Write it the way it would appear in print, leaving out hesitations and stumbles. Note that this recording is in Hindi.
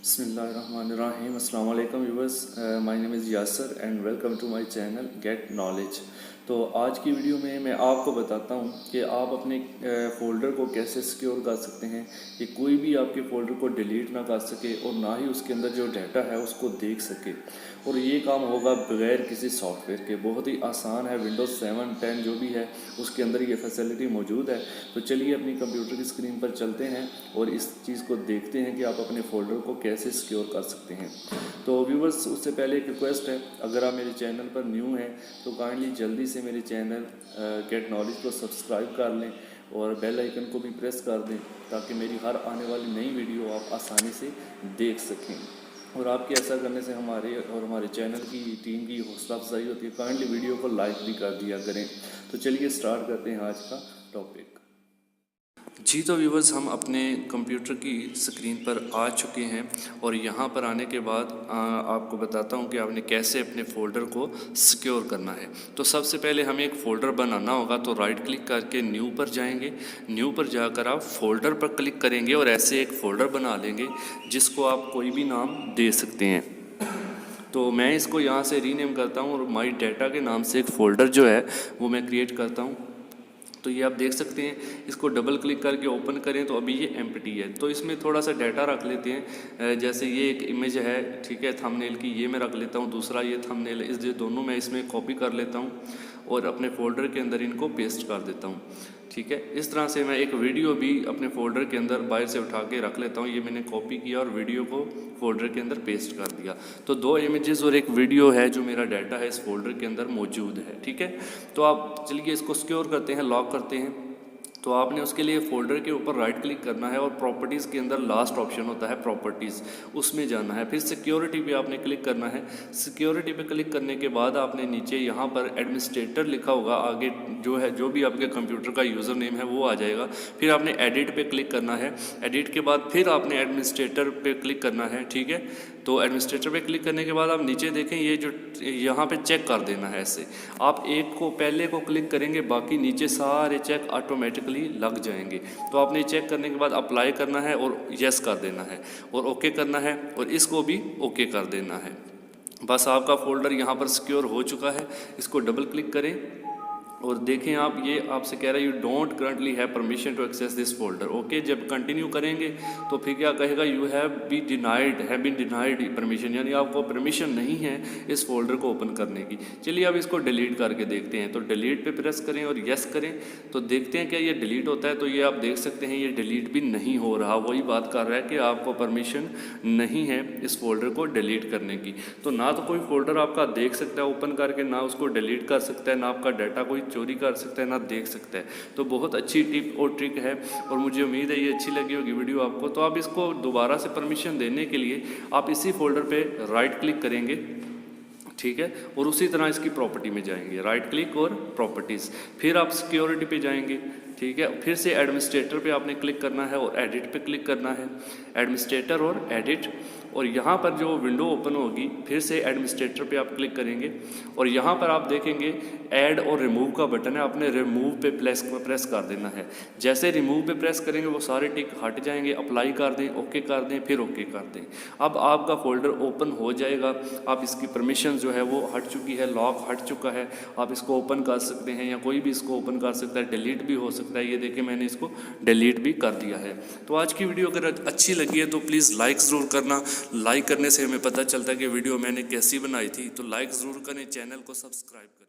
Bismillahirrahmanirrahim. Assalamu alaikum viewers. My name is Yasser and welcome to my channel Get Knowledge. तो आज की वीडियो में मैं आपको बताता हूँ कि आप अपने फ़ोल्डर को कैसे सिक्योर कर सकते हैं कि कोई भी आपके फ़ोल्डर को डिलीट ना कर सके और ना ही उसके अंदर जो डाटा है उसको देख सके। और ये काम होगा बगैर किसी सॉफ्टवेयर के। बहुत ही आसान है। विंडोज़ 7, 10 जो भी है उसके अंदर ये फैसिलिटी मौजूद है। तो चलिए अपनी कंप्यूटर की स्क्रीन पर चलते हैं और इस चीज़ को देखते हैं कि आप अपने फ़ोल्डर को कैसे सिक्योर कर सकते हैं। तो व्यूवर्स, उससे पहले एक रिक्वेस्ट है, अगर आप मेरे चैनल पर न्यू हैं तो काइंडली जल्दी से मेरे चैनल गेट नॉलेज को सब्सक्राइब कर लें और बेल आइकन को भी प्रेस कर दें ताकि मेरी हर आने वाली नई वीडियो आप आसानी से देख सकें। और आपके ऐसा करने से हमारे चैनल की टीम की हौसला अफजाई होती है। काइंडली वीडियो को लाइक भी कर दिया करें। तो चलिए स्टार्ट करते हैं आज का टॉपिक। जी, तो व्यूवर्स, हम अपने कंप्यूटर की स्क्रीन पर आ चुके हैं और यहाँ पर आने के बाद आपको बताता हूँ कि आपने कैसे अपने फ़ोल्डर को सिक्योर करना है। तो सबसे पहले हमें एक फ़ोल्डर बनाना होगा। तो राइट क्लिक करके न्यू पर जाएंगे। न्यू पर जाकर आप फ़ोल्डर पर क्लिक करेंगे और ऐसे एक फ़ोल्डर बना लेंगे जिसको आप कोई भी नाम दे सकते हैं। तो मैं इसको यहाँ से रीनेम करता हूँ और माई डाटा के नाम से एक फ़ोल्डर जो है वो मैं क्रिएट करता हूँ। तो ये आप देख सकते हैं, इसको डबल क्लिक करके ओपन करें तो अभी ये एम्प्टी है। तो इसमें थोड़ा सा डाटा रख लेते हैं। जैसे ये एक इमेज है, ठीक है, थंबनेल की, ये मैं रख लेता हूँ। दूसरा ये थंबनेल है, इस दोनों मैं इसमें कॉपी कर लेता हूँ और अपने फ़ोल्डर के अंदर इनको पेस्ट कर देता हूँ। ठीक है, इस तरह से मैं एक वीडियो भी अपने फ़ोल्डर के अंदर बाहर से उठा के रख लेता हूँ। ये मैंने कॉपी किया और वीडियो को फ़ोल्डर के अंदर पेस्ट कर दिया। तो दो इमेजेस और एक वीडियो है जो मेरा डाटा है इस फ़ोल्डर के अंदर मौजूद है। ठीक है, तो आप चलिए इसको सिक्योर करते हैं, लॉक करते हैं। तो आपने उसके लिए फ़ोल्डर के ऊपर राइट क्लिक करना है और प्रॉपर्टीज़ के अंदर लास्ट ऑप्शन होता है प्रॉपर्टीज़, उसमें जाना है। फिर सिक्योरिटी पे आपने क्लिक करना है। सिक्योरिटी पे क्लिक करने के बाद आपने नीचे यहाँ पर एडमिनिस्ट्रेटर लिखा होगा, आगे जो भी आपके कंप्यूटर का यूज़र नेम है वो आ जाएगा। फिर आपने एडिट पे क्लिक करना है। एडिट के बाद फिर आपने एडमिनिस्ट्रेटर पे क्लिक करना है। ठीक है, तो एडमिनिस्ट्रेटर पे क्लिक करने के बाद आप नीचे देखें, ये जो यहाँ पे चेक कर देना है। ऐसे आप एक को पहले को क्लिक करेंगे, बाकी नीचे सारे चेक ऑटोमेटिकली लग जाएंगे। तो आपने चेक करने के बाद अप्लाई करना है और यस कर देना है और ओके करना है और इसको भी ओके कर देना है। बस आपका फ़ोल्डर यहाँ पर सिक्योर हो चुका है। इसको डबल क्लिक करें और देखें आप, ये आपसे कह रहा है you don't currently have permission to access this folder. Okay, जब कंटिन्यू करेंगे तो फिर क्या कहेगा, you have been denied permission, यानी आपको परमिशन नहीं है इस फोल्डर को ओपन करने की। चलिए अब इसको डिलीट करके देखते हैं। तो डिलीट पे प्रेस करें और यस करें तो देखते हैं क्या ये डिलीट होता है। तो ये आप देख सकते हैं ये डिलीट भी नहीं हो रहा। वही बात कर रहा है कि आपको परमिशन नहीं है इस फोल्डर को डिलीट करने की। तो ना तो कोई फोल्डर आपका देख सकता है ओपन करके, ना उसको डिलीट कर सकता है, ना आपका डाटा कोई चोरी कर सकता है, ना देख सकता है। तो बहुत अच्छी टिप और ट्रिक है और मुझे उम्मीद है ये अच्छी लगी होगी वीडियो आपको। तो आप इसको दोबारा से परमिशन देने के लिए आप इसी फोल्डर पे राइट क्लिक करेंगे। ठीक है, और उसी तरह इसकी प्रॉपर्टी में जाएंगे, राइट क्लिक और प्रॉपर्टीज़, फिर आप सिक्योरिटी पे जाएंगे। ठीक है, फिर से एडमिनिस्ट्रेटर पे आपने क्लिक करना है और एडिट पे क्लिक करना है। एडमिनिस्ट्रेटर और एडिट, और यहाँ पर जो विंडो ओपन होगी फिर से एडमिनिस्ट्रेटर पे आप क्लिक करेंगे और यहाँ पर आप देखेंगे ऐड और रिमूव का बटन है। आपने रिमूव पे प्रेस कर देना है। जैसे रिमूव पे प्रेस करेंगे वो सारे टिक हट जाएंगे। अप्लाई कर दें, ओके कर दें, फिर ओके कर दें। अब आपका फोल्डर ओपन हो जाएगा। आप इसकी परमिशन जो है वो हट चुकी है, लॉक हट चुका है। आप इसको ओपन कर सकते हैं या कोई भी इसको ओपन कर सकता है, डिलीट भी हो सकता है। ये देखिए मैंने इसको डिलीट भी कर दिया है। तो आज की वीडियो अगर अच्छी लगी है तो प्लीज़ लाइक ज़रूर करना। लाइक करने से हमें पता चलता है कि वीडियो मैंने कैसी बनाई थी। तो लाइक ज़रूर करें, चैनल को सब्सक्राइब करें।